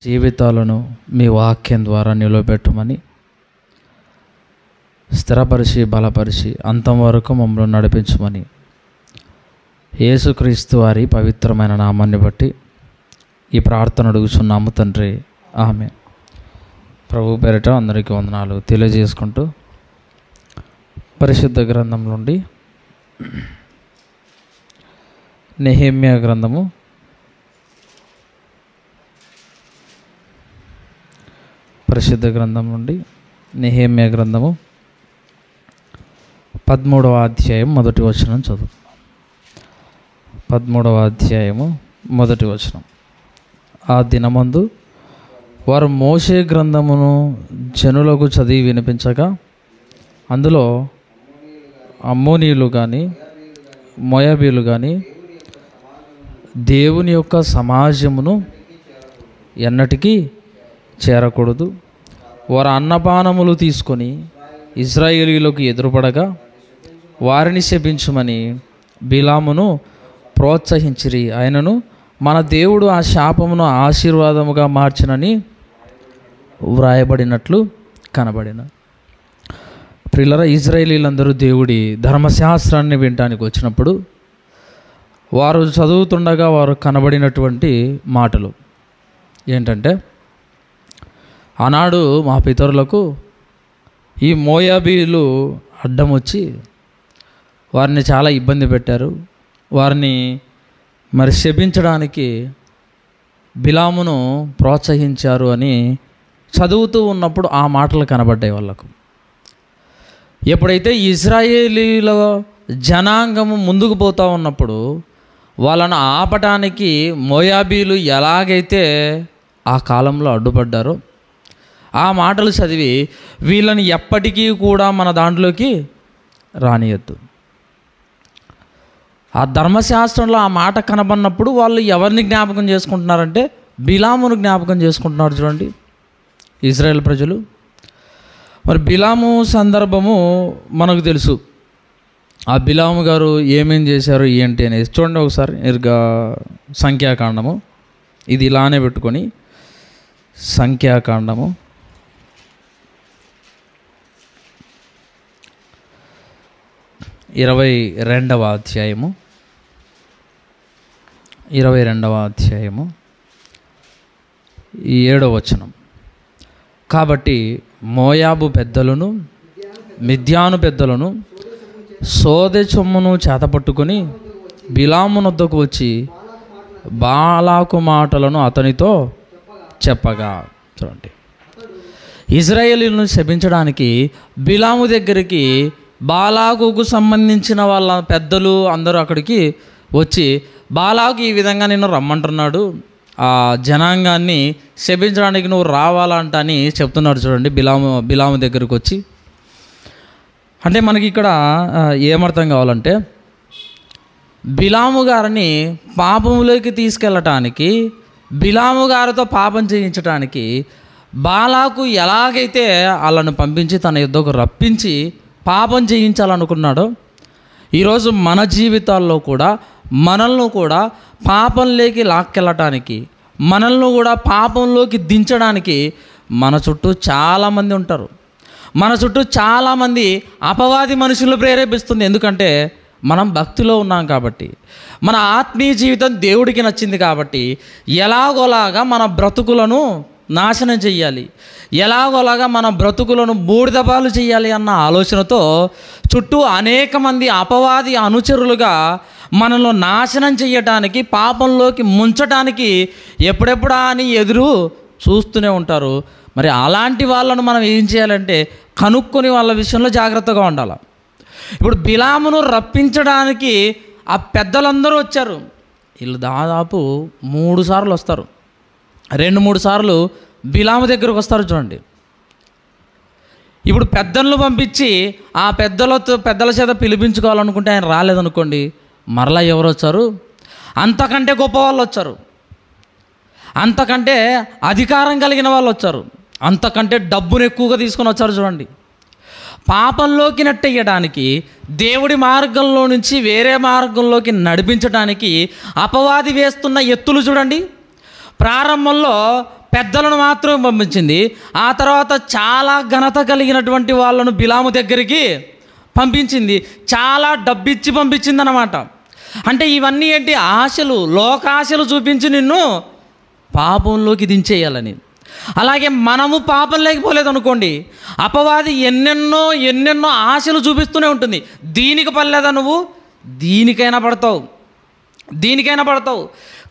జీవితాలను మీ వాక్యం ద్వారా నిలబెట్టమని స్థిరపరిచి బలపరిచి అంతం వరకు మమ్మల్ని నడిపించమని యేసుక్రీస్తు వారి పవిత్రమైన నామాన్ని బట్టి ఈ ప్రార్థన అడుగుచున్నాము తండ్రి, ఆమేన్. ప్రభు పేరిట అందరికీ వందనాలు తెలియజేసుకుంటూ పరిశుద్ధ గ్రంథం నుండి నెహెమ్యా గ్రంథము 13వ అధ్యాయం మొదటి వచనం చదువు. 13వ అధ్యాయము మొదటి వచనం. ఆ దినమందు వారు మోషే గ్రంథమును జనులకు చదివి వినిపించగా అందులో అమ్మోనీయులు కానీ మోయాబీలు కానీ దేవుని యొక్క సమాజమును ఎన్నటికీ చేరకూడదు, వారు అన్నపానములు తీసుకొని ఇశ్రాయేలీయులకు ఎదురుపడగా వారిని శపించమని బిలామును ప్రోత్సహించిరి. ఆయనను మన దేవుడు ఆ శాపమును ఆశీర్వాదముగా మార్చినని వ్రాయబడినట్లు కనబడిన. ప్రియులారా, ఇశ్రాయేలీలందరూ దేవుడి ధర్మశాస్త్రాన్ని వినటానికి వచ్చినప్పుడు వారు చదువుతుండగా వారు కనబడినటువంటి మాటలు ఏంటంటే, ఆనాడు మా పితరులకు ఈ మోయాబీలు అడ్డం వచ్చి వారిని చాలా ఇబ్బంది పెట్టారు, వారిని మరి శపించడానికి బిలామును ప్రోత్సహించారు అని చదువుతూ ఉన్నప్పుడు ఆ మాటలు కనబడ్డాయి వాళ్ళకు. ఎప్పుడైతే ఇశ్రాయేలీల జనాంగము ముందుకు పోతూ ఉన్నప్పుడు వాళ్ళను ఆపటానికి మోయాబీలు ఎలాగైతే ఆ కాలంలో అడ్డుపడ్డారో ఆ మాటలు చదివి వీళ్ళని ఎప్పటికీ కూడా మన దాంట్లోకి రానియద్దు. ఆ ధర్మశాస్త్రంలో ఆ మాట కనబడినప్పుడు వాళ్ళు ఎవరిని జ్ఞాపకం చేసుకుంటున్నారంటే బిలామును జ్ఞాపకం చేసుకుంటున్నారు. చూడండి, ఇజ్రాయెల్ ప్రజలు. మరి బిలాము సందర్భము మనకు తెలుసు. ఆ బిలాము గారు ఏమేం చేశారు ఏంటి అనేది చూడండి ఒకసారి. సంఖ్యాకాండము ఇది ఇలానే పెట్టుకొని సంఖ్యాకాండము 22వ అధ్యాయము 7వ వచనం. కాబట్టి మోయాబు పెద్దలను మిద్యాను పెద్దలను సోదె సొమ్మును చేతపట్టుకొని బిలామునొద్దకు వచ్చి బాలాకు మాటలను అతనితో చెప్పగా. చూడండి, ఇశ్రాయేలీయులను శపించడానికి బిలాము దగ్గరికి బాలాకుకు సంబంధించిన వాళ్ళ పెద్దలు అందరూ అక్కడికి వచ్చి బాలాకు ఈ విధంగా నిన్ను రమ్మంటున్నాడు, ఆ జనాంగాన్ని శపించడానికి నువ్వు రావాలంట అని చెప్తున్నాడు. చూడండి, బిలాము దగ్గరికి వచ్చి. అంటే మనకి ఇక్కడ ఏమర్థం కావాలంటే, బిలాము గారిని పాపములోకి తీసుకెళ్ళటానికి, బిలాము గారితో పాపం చేయించడానికి బాలాకు ఎలాగైతే వాళ్ళను పంపించి తన యుద్ధకు రప్పించి పాపం చేయించాలనుకున్నాడో, ఈరోజు మన జీవితాల్లో కూడా మనల్ని కూడా పాపంలోకి లాక్కెళ్ళటానికి, మనల్ని కూడా పాపంలోకి దించడానికి మన చుట్టూ చాలామంది ఉంటారు. మన చుట్టూ చాలామంది అపవాది మనుషులు ప్రేరేపిస్తుంది. ఎందుకంటే మనం భక్తిలో ఉన్నాం కాబట్టి, మన ఆత్మీయ జీవితం దేవుడికి నచ్చింది కాబట్టి ఎలాగోలాగా మన బ్రతుకులను నాశనం చెయ్యాలి, ఎలాగోలాగా మన బ్రతుకులను బూడిదపాలు చేయాలి అన్న ఆలోచనతో చుట్టూ అనేక మంది అపవాది అనుచరులుగా మనల్ని నాశనం చేయటానికి, పాపంలోకి ముంచటానికి ఎప్పుడెప్పుడా అని ఎదురు చూస్తూనే ఉంటారు. మరి అలాంటి వాళ్ళను మనం ఏం చేయాలంటే కనుక్కొని వాళ్ళ విషయంలో జాగ్రత్తగా ఉండాలి. ఇప్పుడు బిలామును రప్పించడానికి ఆ పెద్దలందరూ వచ్చారు. వీళ్ళు దాదాపు 3 సార్లు వస్తారు, 2-3 సార్లు బిలాము దగ్గరకు వస్తారు. చూడండి, ఇప్పుడు పెద్దలను పంపించి ఆ పెద్దల చేత పిలిపించుకోవాలనుకుంటే ఆయన రాలేదనుకోండి, మరలా ఎవరు వచ్చారు? అంతకంటే గొప్ప వాళ్ళు వచ్చారు, అంతకంటే అధికారం కలిగిన వాళ్ళు వచ్చారు, అంతకంటే డబ్బును ఎక్కువగా తీసుకొని వచ్చారు. చూడండి, పాపంలోకి నెట్టేయడానికి, దేవుడి మార్గంలో నుంచి వేరే మార్గంలోకి నడిపించడానికి అపవాది వేస్తున్న ఎత్తులు చూడండి. ప్రారంభంలో పెద్దలను మాత్రమే పంపించింది. ఆ తర్వాత చాలా ఘనత కలిగినటువంటి వాళ్ళను బిలాము దగ్గరికి పంపించింది. చాలా డబ్బిచ్చి పంపించింది అన్నమాట. అంటే ఇవన్నీ ఏంటి? ఆశలు, లోకాశలు చూపించి నిన్ను పాపంలోకి దించేయాలని. అలాగే మనము పాపం లేకపోలేదు అనుకోండి, అపవాది ఎన్నెన్నో ఆశలు చూపిస్తూనే ఉంటుంది. దీనికి పడలేదా నువ్వు, దీనికైనా పడతావు.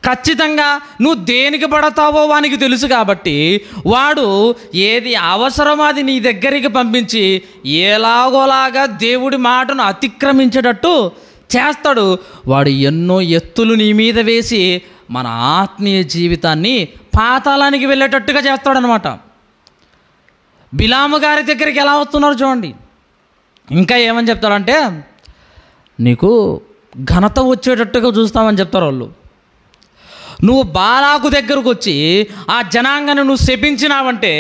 ఖచ్చితంగా నువ్వు దేనికి పడతావో వానికి తెలుసు కాబట్టి వాడు ఏది అవసరమో అది నీ దగ్గరికి పంపించి ఎలాగోలాగా దేవుడి మాటను అతిక్రమించేటట్టు చేస్తాడు. వాడు ఎన్నో ఎత్తులు నీ మీద వేసి మన ఆత్మీయ జీవితాన్ని పాతాళానికి వెళ్ళేటట్టుగా చేస్తాడనమాట. బిలాము గారి దగ్గరికి ఎలా వస్తున్నారు చూడండి. ఇంకా ఏమని చెప్తారంటే, నీకు ఘనత వచ్చేటట్టుగా చూస్తామని చెప్తారు వాళ్ళు. నువ్వు బాలాకు దగ్గరకు వచ్చి ఆ జనాంగాన్ని నువ్వు శపించినావంటే,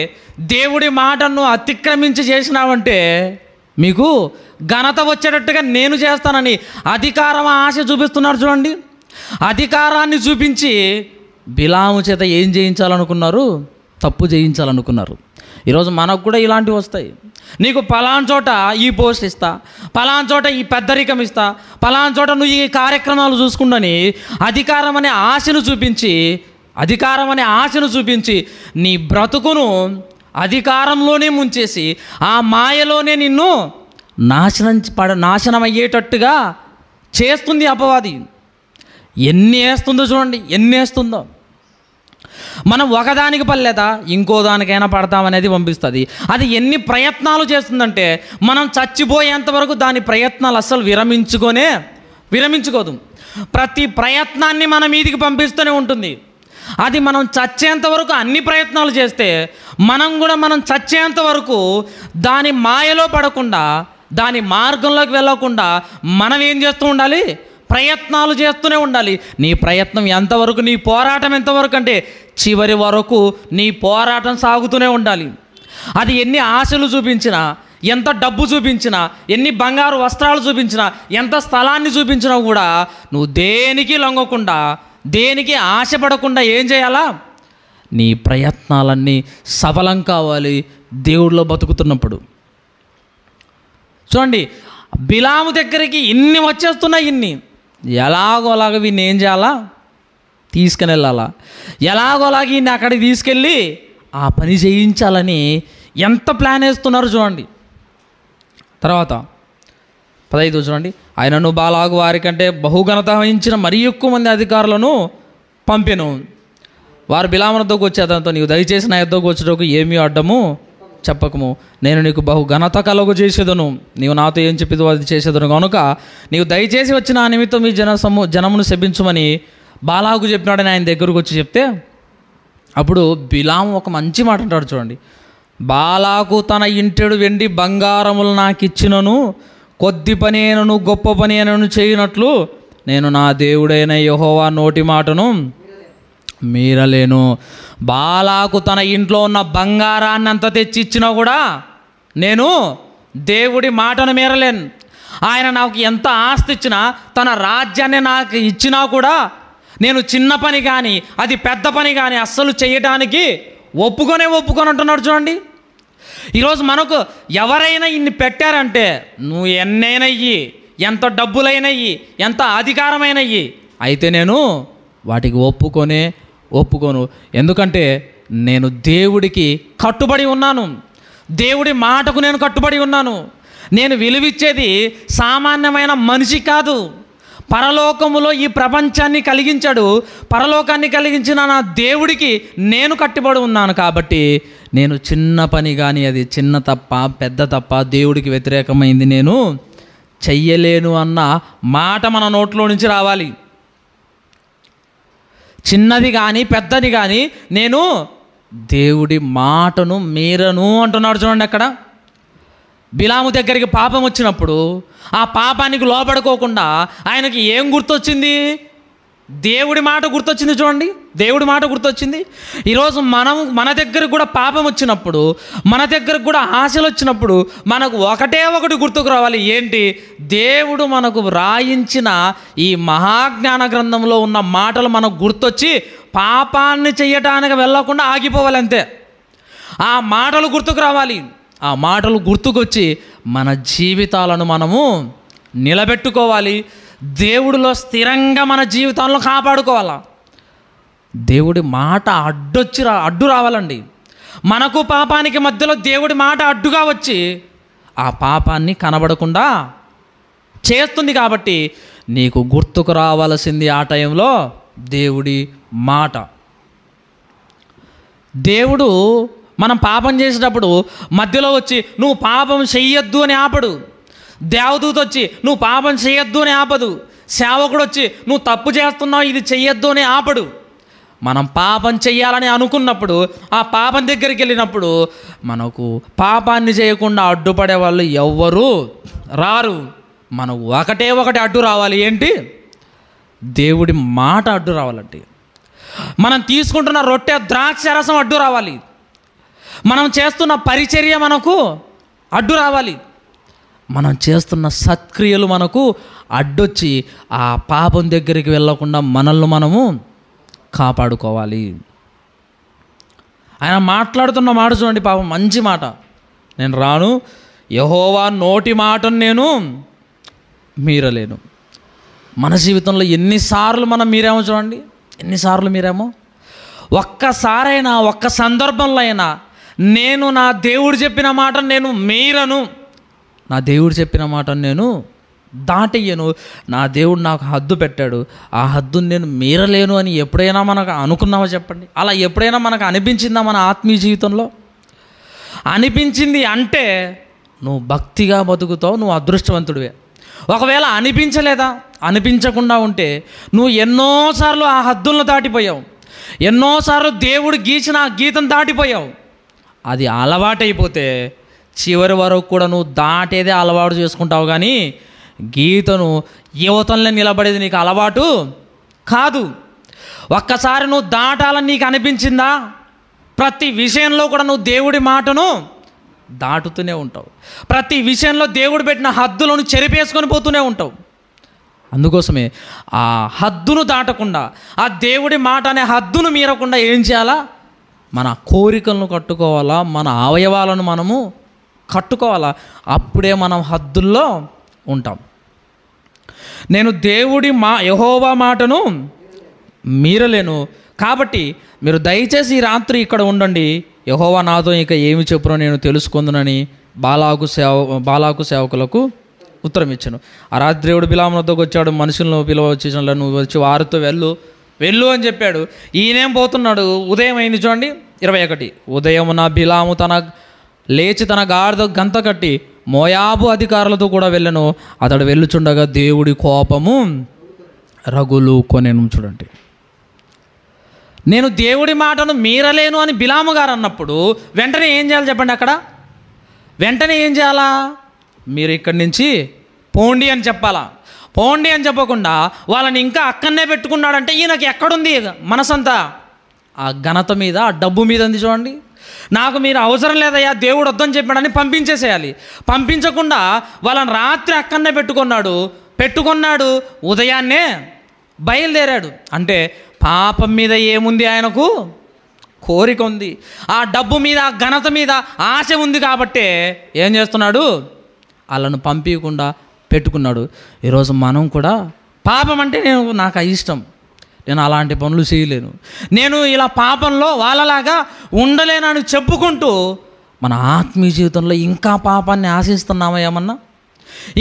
దేవుడి మాటను అతిక్రమించి చేసినావంటే మీకు ఘనత వచ్చేటట్టుగా నేను చేస్తానని అధికారం ఆశ చూపిస్తున్నారు చూడండి. అధికారాన్ని చూపించి బిలాము చేత ఏం చేయించాలనుకున్నారు? తప్పు చేయించాలనుకున్నారు. ఈరోజు మనకు కూడా ఇలాంటివి వస్తాయి. నీకు పలానా చోట ఈ పోస్ట్ ఇస్తా, పలానా చోట ఈ పెద్దరికం ఇస్తా, పలానా చోట నువ్వు ఈ కార్యక్రమాలు చూసుకుంటని అధికారం అనే ఆశను చూపించి నీ బ్రతుకును అధికారంలోనే ముంచేసి ఆ మాయలోనే నిన్ను నాశనం అయ్యేటట్టుగా చేస్తుంది అపవాది. ఎన్ని వేస్తుందో చూడండి, ఎన్ని వేస్తుందో. మనం ఒకదానికి పడలేదా ఇంకో దానికైనా పడతామనేది పంపిస్తుంది. అది ఎన్ని ప్రయత్నాలు చేస్తుందంటే మనం చచ్చిపోయేంత వరకు దాని ప్రయత్నాలు అస్సలు విరమించుకోదు. ప్రతి ప్రయత్నాన్ని మన మీదికి పంపిస్తూనే ఉంటుంది. అది మనం చచ్చేంత వరకు అన్ని ప్రయత్నాలు చేస్తే మనం చచ్చేంత వరకు దాని మాయలో పడకుండా, దాని మార్గంలోకి వెళ్ళకుండా మనం ఏం చేస్తూ ఉండాలి? ప్రయత్నాలు చేస్తూనే ఉండాలి. నీ ప్రయత్నం ఎంతవరకు, నీ పోరాటం ఎంతవరకు అంటే చివరి వరకు నీ పోరాటం సాగుతూనే ఉండాలి. అది ఎన్ని ఆశలు చూపించినా, ఎంత డబ్బు చూపించినా, ఎన్ని బంగారు వస్త్రాలు చూపించినా, ఎంత స్థలాన్ని చూపించినా కూడా నువ్వు దేనికి లొంగకుండా, దేనికి ఆశపడకుండా ఏం చేయాలా? నీ ప్రయత్నాలన్నీ సఫలం కావాలి దేవుడిలో బతుకుతున్నప్పుడు. చూడండి, బిలాము దగ్గరికి ఇన్ని వచ్చేస్తున్నాయి. ఎలాగోలాగ వీడిని ఏం చేయాలా? తీసుకుని వెళ్ళాలా? ఎలాగోలాగ ఈయన్ని అక్కడికి తీసుకెళ్ళి ఆ పని చేయించాలని ఎంత ప్లాన్ వేస్తున్నారు చూడండి. తర్వాత 15 చూడండి. ఆయనను బాలాగు వారికంటే బహుఘనత వహించిన మరీ ఎక్కువ మంది అధికారులను పంపెను. వారు బిలాము వద్దకు వచ్చి అతనితో, నీవు దయచేసి నా యొద్దకు వచ్చేటకు ఏమీ అడ్డము చెప్పకము, నేను నీకు బహు ఘనత కలుగు చేసేదను, నీవు నాతో ఏం చెప్పిదో అది చేసేదను, కనుక నీవు దయచేసి వచ్చి నా నిమిత్తం ఈ జనమును శపించమని బాలాకు చెప్పినాడని ఆయన దగ్గరకు వచ్చి చెప్తే, అప్పుడు బిలాము ఒక మంచి మాట అంటాడు చూడండి. బాలాకు తన ఇంటెడు వెండి బంగారములు నాకు ఇచ్చినను, కొద్ది పని అయినను గొప్ప పని అయినను చేయనట్లు నేను నా దేవుడైన యెహోవా నోటి మాటను మీరలేను. బాలాకు తన ఇంట్లో ఉన్న బంగారాన్ని అంతా తెచ్చి ఇచ్చినా కూడా నేను దేవుడి మాటను మీరలేను. ఆయన నాకు ఎంత ఆస్తి ఇచ్చినా, తన రాజ్యాన్ని నాకు ఇచ్చినా కూడా నేను చిన్న పని కానీ అది పెద్ద పని కానీ అస్సలు చేయడానికి ఒప్పుకొని అంటున్నాడు చూడండి. ఈరోజు మనకు ఎవరైనా ఇన్ని పెట్టారంటే నువ్వు ఎన్నైనా ఇయ్యి, ఎంత డబ్బులైనా ఇయ్యి, ఎంత అధికారమైన ఇయ్యి, అయితే నేను వాటికి ఒప్పుకోను. ఎందుకంటే నేను దేవుడికి కట్టుబడి ఉన్నాను, దేవుడి మాటకు నేను కట్టుబడి ఉన్నాను. నేను విలువిచ్చేది సామాన్యమైన మనిషి కాదు. పరలోకములో ఈ ప్రపంచాన్ని కలిగించాడు, పరలోకాన్ని కలిగించిన నా దేవుడికి నేను కట్టుబడి ఉన్నాను. కాబట్టి నేను చిన్న పని కానీ అది చిన్న తప్ప పెద్ద తప్ప దేవుడికి వ్యతిరేకమైంది నేను చెయ్యలేను అన్న మాట మన నోట్లో నుంచి రావాలి. చిన్నది కానీ పెద్దది కానీ నేను దేవుడి మాటను మీరను అంటున్నాడు చూడండి. అక్కడ బిలాము దగ్గరికి పాపం వచ్చినప్పుడు ఆ పాపానికి లోపడుకోకుండా ఆయనకి ఏం గుర్తొచ్చింది? దేవుడి మాట గుర్తొచ్చింది చూడండి. దేవుడి మాట గుర్తొచ్చింది. ఈరోజు మన దగ్గరకు కూడా పాపం వచ్చినప్పుడు, మన దగ్గరకు కూడా ఆశలు వచ్చినప్పుడు మనకు ఒకటి గుర్తుకు రావాలి. ఏంటి? దేవుడు మనకు రాయించిన ఈ మహాజ్ఞాన గ్రంథంలో ఉన్న మాటలు మనకు గుర్తొచ్చి పాపాన్ని చెయ్యటానికి వెళ్ళకుండా ఆగిపోవాలి అంతే. ఆ మాటలు గుర్తుకు రావాలి. ఆ మాటలు గుర్తుకొచ్చి మన జీవితాలను మనము నిలబెట్టుకోవాలి. దేవుడిలో స్థిరంగా మన జీవితాలను కాపాడుకోవాలా. దేవుడి మాట అడ్డు రావాలండి. మనకు పాపానికి మధ్యలో దేవుడి మాట అడ్డుగా వచ్చి ఆ పాపాన్ని కనబడకుండా చేస్తుంది. కాబట్టి నీకు గుర్తుకు రావాల్సింది ఆ టైంలో దేవుడి మాట. దేవుడు మనం పాపం చేసేటప్పుడు మధ్యలో వచ్చి నువ్వు పాపం చెయ్యొద్దు అని ఆపడు. దేవదూత వచ్చి నువ్వు పాపం చేయొద్దు అని ఆపదు. సేవకుడు వచ్చి నువ్వు తప్పు చేస్తున్నావు ఇది చెయ్యొద్దు అని ఆపడు. మనం పాపం చెయ్యాలని అనుకున్నప్పుడు ఆ పాపం దగ్గరికి వెళ్ళినప్పుడు మనకు పాపాన్ని చేయకుండా అడ్డుపడే వాళ్ళు ఎవ్వరూ రారు. మనం ఒకటి అడ్డు రావాలి. ఏంటి? దేవుడి మాట అడ్డు రావాలంటే మనం తీసుకుంటున్న రొట్టె ద్రాక్ష రసం అడ్డు రావాలి. మనం చేస్తున్న పరిచర్య మనకు అడ్డు రావాలి. మనం చేస్తున్న సత్క్రియలు మనకు అడ్డొచ్చి ఆ పాపం దగ్గరికి వెళ్ళకుండా మనల్ని మనము కాపాడుకోవాలి. ఆయన మాట్లాడుతున్న మాట చూడండి, పాపం మంచి మాట. నేను రాను, యెహోవా నోటి మాటను నేను మీరలేను. మన జీవితంలో ఎన్నిసార్లు మనం మీరేమో చూడండి, ఎన్నిసార్లు మీరేమో ఒక్కసారైనా ఒక్క సందర్భంలో అయినా నేను నా దేవుడు చెప్పిన మాటను నేను మీరను, నా దేవుడు చెప్పిన మాటను నేను దాటయ్యను, నా దేవుడు నాకు హద్దు పెట్టాడు, ఆ హద్దును నేను మీరలేను అని ఎప్పుడైనా మనకు అనుకున్నామా చెప్పండి? అలా ఎప్పుడైనా మనకు అనిపించిందా? మన ఆత్మీయ జీవితంలో అనిపించింది అంటే నువ్వు భక్తిగా బతుకుతావు, నువ్వు అదృష్టవంతుడివే. ఒకవేళ అనిపించలేదా, అనిపించకుండా ఉంటే నువ్వు ఎన్నోసార్లు ఆ హద్దులను దాటిపోయావు, ఎన్నోసార్లు దేవుడు గీచిన ఆ గీతను దాటిపోయావు. అది అలవాటైపోతే చివరి వరకు కూడా నువ్వు దాటేదే అలవాటు చేసుకుంటావు, కానీ గీతను యువతలనే నిలబడేది నీకు అలవాటు కాదు. ఒక్కసారి నువ్వు దాటాలని నీకు అనిపించిందా, ప్రతి విషయంలో కూడా నువ్వు దేవుడి మాటను దాటుతూనే ఉంటావు. ప్రతి విషయంలో దేవుడు పెట్టిన హద్దులను చెరిపేసుకొని పోతూనే ఉంటావు. అందుకోసమే ఆ హద్దును దాటకుండా, ఆ దేవుడి మాట అనే హద్దును మీరకుండా ఏం చేయాలా? మన కోరికలను కట్టుకోవాలా, మన అవయవాలను మనము కట్టుకోవాలా. అప్పుడే మనం హద్దుల్లో ఉంటాం. నేను దేవుడి యెహోవా మాటను మీరలేను. కాబట్టి మీరు దయచేసి ఈ రాత్రి ఇక్కడ ఉండండి, యెహోవా నాతో ఇంకా ఏమి చెప్పునో నేను తెలుసుకుందునని బాలాకు సేవకులకు ఉత్తరం ఇచ్చాను. ఆ రాత్రి దేవుడు బిలాము వద్దకు వచ్చాడు, మనుషులను పిలవచ్చి నువ్వు వచ్చి వారితో వెళ్ళు అని చెప్పాడు. ఈయనేం పోతున్నాడు? ఉదయం అయింది చూడండి 21. ఉదయమున బిలాము లేచి తన గాడిద గంత కట్టి మోయాబు అధికారులతో కూడా వెళ్ళను. అతడు వెళ్ళుచుండగా దేవుడి కోపము రగులు కొనెను. చూడండి, నేను దేవుడి మాటను మీరలేను అని బిలాము గారు అన్నప్పుడు వెంటనే ఏం చేయాలి చెప్పండి? అక్కడ వెంటనే ఏం చేయాలా? మీరు ఇక్కడి నుంచి పోండి అని చెప్పాలా? పోండి అని చెప్పకుండా వాళ్ళని ఇంకా అక్కడనే పెట్టుకున్నాడంటే ఈయనకి ఎక్కడుంది మనసంతా? ఆ ఘనత మీద, ఆ డబ్బు మీద ఉంది. చూడండి, నాకు మీరు అవసరం లేదయ్యా, దేవుడు వద్దని చెప్పాడని పంపించేసేయాలి. పంపించకుండా వాళ్ళని రాత్రి అక్కడనే పెట్టుకున్నాడు, ఉదయాన్నే బయలుదేరాడు. అంటే పాపం మీద ఏముంది? ఆయనకు కోరిక ఉంది. ఆ డబ్బు మీద, ఆ ఘనత మీద ఆశ ఉంది. కాబట్టే ఏం చేస్తున్నాడు? వాళ్ళను పంపించకుండా పెట్టుకున్నాడు. ఈరోజు మనం కూడా పాపం అంటే నాకు ఇష్టం, నేను అలాంటి పనులు చేయలేను, నేను ఇలా పాపంలో వాళ్ళలాగా ఉండలేనని చెప్పుకుంటూ మన ఆత్మీయ జీవితంలో ఇంకా పాపాన్ని ఆశిస్తున్నామా? ఏమన్నా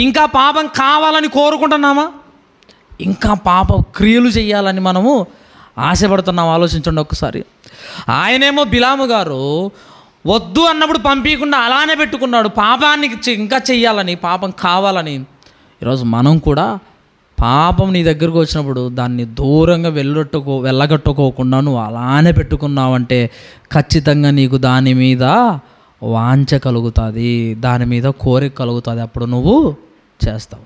ఇంకా పాపం కావాలని కోరుకుంటున్నామా? ఇంకా పాప క్రియలు చేయాలని మనము ఆశపడుతున్నాం? ఆలోచించండి ఒక్కసారి. ఆయనేమో బిలాము గారు వద్దు అన్నప్పుడు పంపించకుండా అలానే పెట్టుకున్నాడు, పాపాన్ని ఇంకా చెయ్యాలని, పాపం కావాలని. ఈరోజు మనం కూడా పాపం నీ దగ్గరకు వచ్చినప్పుడు దాన్ని దూరంగా వెళ్ళగట్టుకోకుండా నువ్వు అలానే పెట్టుకున్నావంటే ఖచ్చితంగా నీకు దాని మీద వాంఛ కలుగుతుంది, దాని మీద కోరిక కలుగుతుంది. అప్పుడు నువ్వు చేస్తావు.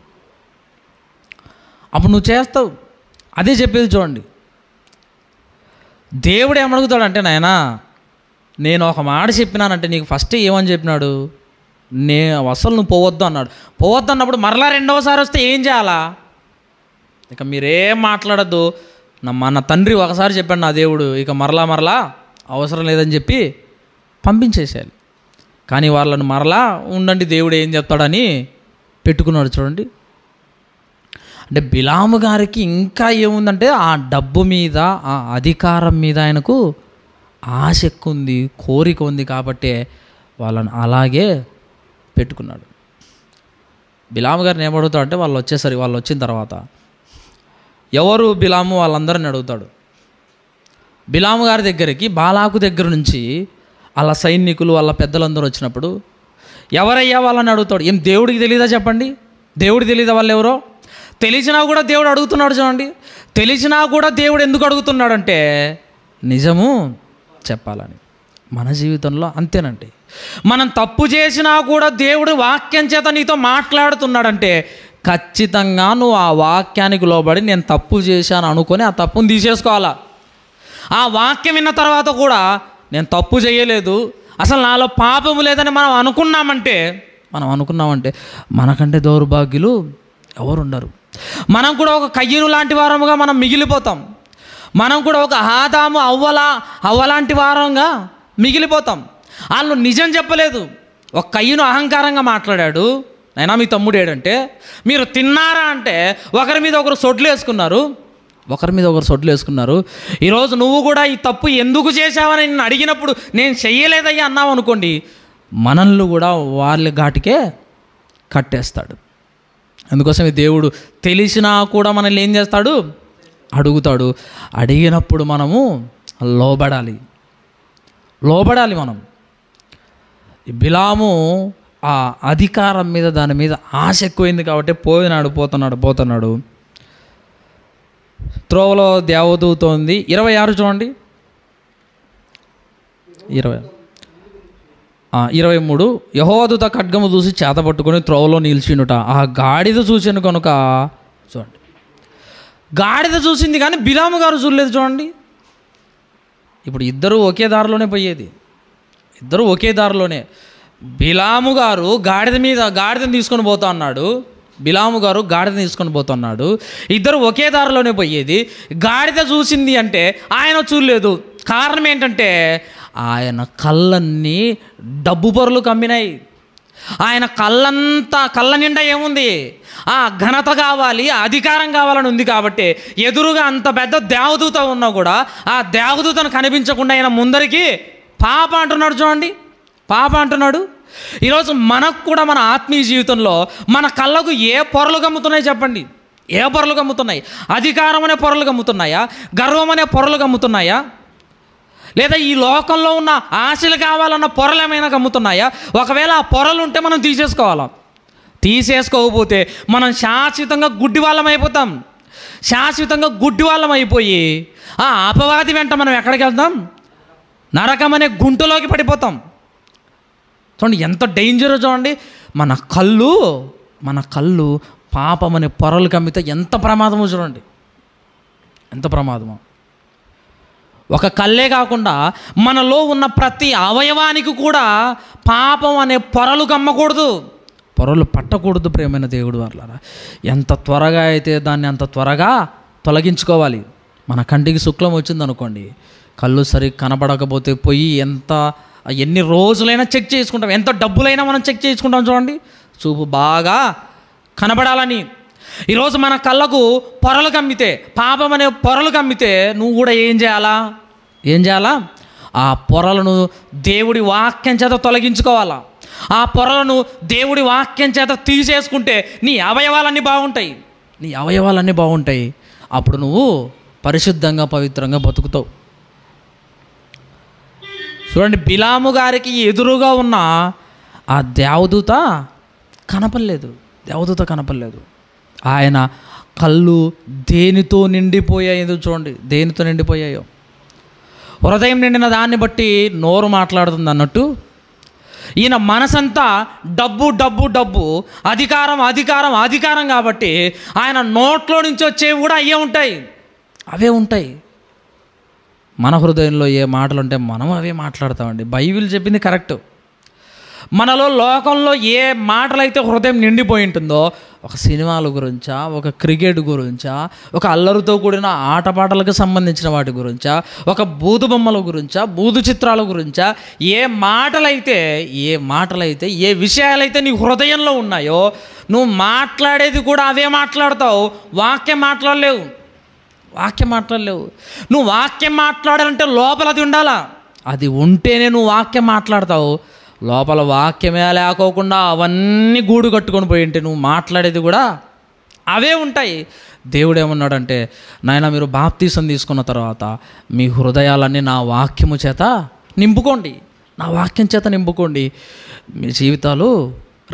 అదే చెప్పేది చూడండి. దేవుడు ఏమడుగుతాడంటే, నాయనా నేను ఒక మాట చెప్పినానంటే నీకు ఫస్ట్ ఏమని చెప్పినాడు? అసలు నువ్వు పోవద్దు అన్నాడు. పోవద్దు అన్నప్పుడు మరలా రెండవసారి వస్తే ఏం చేయాలా? ఇక మీరేం మాట్లాడద్దు, మన తండ్రి ఒకసారి చెప్పాడు నా దేవుడు, ఇక మరలా అవసరం లేదని చెప్పి పంపించేసేయాలి. కానీ వాళ్ళని మరలా ఉండండి దేవుడు ఏం చెప్తాడని పెట్టుకున్నాడు. చూడండి, అంటే బిలాము గారికి ఇంకా ఏముందంటే ఆ డబ్బు మీద, ఆ అధికారం మీద ఆయనకు ఆశ ఎక్కువ ఉంది, కోరిక ఉంది, కాబట్టి వాళ్ళని అలాగే పెట్టుకున్నాడు. బిలాము గారిని ఏమడుగుతాడు అంటే వాళ్ళు వచ్చిన తర్వాత ఎవరు బిలాము వాళ్ళందరిని అడుగుతాడు. బిలాము గారి దగ్గరికి బాలాకు దగ్గర నుంచి వాళ్ళ సైనికులు వాళ్ళ పెద్దలందరూ వచ్చినప్పుడు ఎవరయ్యా వాళ్ళని అడుగుతాడు. ఏం దేవుడికి తెలీదా చెప్పండి? దేవుడికి తెలీదా వాళ్ళు ఎవరో? తెలిసినా కూడా దేవుడు అడుగుతున్నాడు. చూడండి, తెలిసినా కూడా దేవుడు ఎందుకు అడుగుతున్నాడంటే నిజము చెప్పాలని. మన జీవితంలో అంతేనండి. మనం తప్పు చేసినా కూడా దేవుడు వాక్యం చేత నీతో మాట్లాడుతున్నాడంటే ఖచ్చితంగా నువ్వు ఆ వాక్యానికి లోబడి నేను తప్పు చేశాను అనుకొని ఆ తప్పును తీసేసుకోవాలా. ఆ వాక్యం విన్న తర్వాత కూడా నేను తప్పు చేయలేదు, అసలు నాలో పాపము లేదని మనం అనుకున్నామంటే మనకంటే దౌర్భాగ్యులు ఎవరుండరు. మనం కూడా ఒక కయ్యను లాంటి వారముగా మనం మిగిలిపోతాం. మనం కూడా ఒక ఆదాము అవ్వలాంటి వారంగా మిగిలిపోతాం. వాళ్ళు నిజం చెప్పలేదు. ఒక కయ్యను అహంకారంగా మాట్లాడాడు, నైనా మీ తమ్ముడు ఏడంటే మీరు తిన్నారా అంటే ఒకరి మీద ఒకరు సొడ్లు వేసుకున్నారు. ఈరోజు నువ్వు కూడా ఈ తప్పు ఎందుకు చేశావని నేను అడిగినప్పుడు నేను చెయ్యలేదయ్యా అన్నావు అనుకోండి, మనల్ని కూడా వాళ్ళ ఘాటికే కట్టేస్తాడు. అందుకోసం దేవుడు తెలిసినా కూడా మనల్ని ఏం చేస్తాడు? అడుగుతాడు. అడిగినప్పుడు మనము లోబడాలి. మనం బిలాము ఆ అధికారం మీద, దాని మీద ఆశ ఎక్కువైంది కాబట్టి పోతున్నాడు. త్రోవలో దేవదూత ఉంది. 26 చూడండి, 23 యెహోవా దూత ఖడ్గము చూసి చేత పట్టుకొని త్రోవలో నిలిచిండుట. ఆ గాడిద చూసాను కనుక, చూడండి, గాడిద చూసింది కానీ బిలాము గారు చూడలేదు. చూడండి, ఇప్పుడు ఇద్దరు ఒకే దారిలోనే పోయేది. బిలాము గారు గాడిదని తీసుకొని పోతా అన్నాడు. ఇద్దరు ఒకే దారిలోనే పోయేది. గాడిద చూసింది అంటే ఆయన చూడలేదు. కారణం ఏంటంటే ఆయన కళ్ళన్నీ డబ్బు పొరలు కమ్మినాయి. ఆయన కళ్ళ నిండా ఏముంది? ఆ ఘనత కావాలి, అధికారం కావాలని ఉంది. కాబట్టి ఎదురుగా అంత పెద్ద దేవదూత ఉన్నా కూడా ఆ దేవదూతను కనిపించకుండా ఆయన ముందరికి పాప అంటున్నాడు. చూడండి, పాప అంటున్నాడు. ఈరోజు మనకు కూడా మన ఆత్మీయ జీవితంలో మన కళ్ళకు ఏ పొరలు కమ్ముతున్నాయి చెప్పండి? ఏ పొరలు కమ్ముతున్నాయి? అధికారం అనే పొరలు కమ్ముతున్నాయా? గర్వం అనే పొరలు కమ్ముతున్నాయా? లేదా ఈ లోకంలో ఉన్న ఆశలు కావాలన్న పొరలు ఏమైనా కమ్ముతున్నాయా? ఒకవేళ ఆ పొరలు ఉంటే మనం తీసేసుకోకపోతే మనం శాశ్వతంగా గుడ్డివాళ్ళం అయిపోయి ఆ అపవాది వెంట మనం ఎక్కడికి వెళ్తాం? నరకం అనే గుంటలోకి పడిపోతాం. చూడండి ఎంత డేంజరో. చూడండి, మన కళ్ళు పాపం అనే పొరలు కమ్మితే ఎంత ప్రమాదమో. చూడండి ఎంత ప్రమాదమో. ఒక కళ్ళే కాకుండా మనలో ఉన్న ప్రతి అవయవానికి కూడా పాపం అనే పొరలు కమ్మకూడదు, పొరలు పట్టకూడదు. ప్రియమైన దేవుడు వాళ్ళారా, ఎంత త్వరగా అయితే దాన్ని అంత త్వరగా తొలగించుకోవాలి. మన కంటికి శుక్లం వచ్చిందనుకోండి, కళ్ళు సరిగ్గా కనపడకపోతే పోయి ఎన్ని రోజులైనా చెక్ చేసుకుంటాం, ఎంత డబ్బులైనా మనం చెక్ చేసుకుంటాం. చూడండి, చూపు బాగా కనబడాలని. ఈరోజు మన కళ్ళకు పొరలు కమ్మితే, పాపం అనే పొరలు కమ్మితే నువ్వు కూడా ఏం చేయాలా? ఆ పొరలను దేవుడి వాక్యం చేత తొలగించుకోవాలా. ఆ పొరలను దేవుడి వాక్యం చేత తీసేసుకుంటే నీ అవయవాలన్నీ బాగుంటాయి. అప్పుడు నువ్వు పరిశుద్ధంగా, పవిత్రంగా బతుకుతావు. చూడండి, బిలాము గారికి ఎదురుగా ఉన్న ఆ దేవదూత కనపడలేదు. ఆయన కళ్ళు దేనితో నిండిపోయాయో చూడండి, దేనితో నిండిపోయాయో. హృదయం నిండిన దాన్ని బట్టి నోరు మాట్లాడుతుంది అన్నట్టు ఈయన మనసంతా డబ్బు, అధికారం కాబట్టి ఆయన నోట్లో నుంచి వచ్చేవి కూడా అవే ఉంటాయి. మన హృదయంలో ఏ మాటలు ఉంటే మనం అవే మాట్లాడతామండి. బైబిల్ చెప్పింది కరెక్ట్. మనలో లోకంలో ఏ మాటలైతే హృదయం నిండిపోయి ఉంటుందో, ఒక సినిమాల గురించా, ఒక క్రికెట్ గురించా, ఒక అల్లరితో కూడిన ఆటపాటలకు సంబంధించిన వాటి గురించా, ఒక బూదు బొమ్మల గురించా, బూదు చిత్రాల గురించా, ఏ మాటలైతే ఏ విషయాలైతే నీ హృదయంలో ఉన్నాయో నువ్వు మాట్లాడేది కూడా అవే మాట్లాడతావు. వాక్యం మాట్లాడలేవు. నువ్వు వాక్యం మాట్లాడాలంటే లోపల అది ఉండాలా. అది ఉంటేనే నువ్వు వాక్యం మాట్లాడతావు. లోపల వాక్యమే లేకోకుండా అవన్నీ గూడు కట్టుకొని పోయి ఉంటే నువ్వు మాట్లాడేది కూడా అవే ఉంటాయి. దేవుడు ఏమన్నాడంటే, నాయన మీరు బాప్తీసం తీసుకున్న తర్వాత మీ హృదయాలన్నీ నా వాక్యము చేత నింపుకోండి, నా వాక్యం చేత నింపుకోండి, మీ జీవితాలు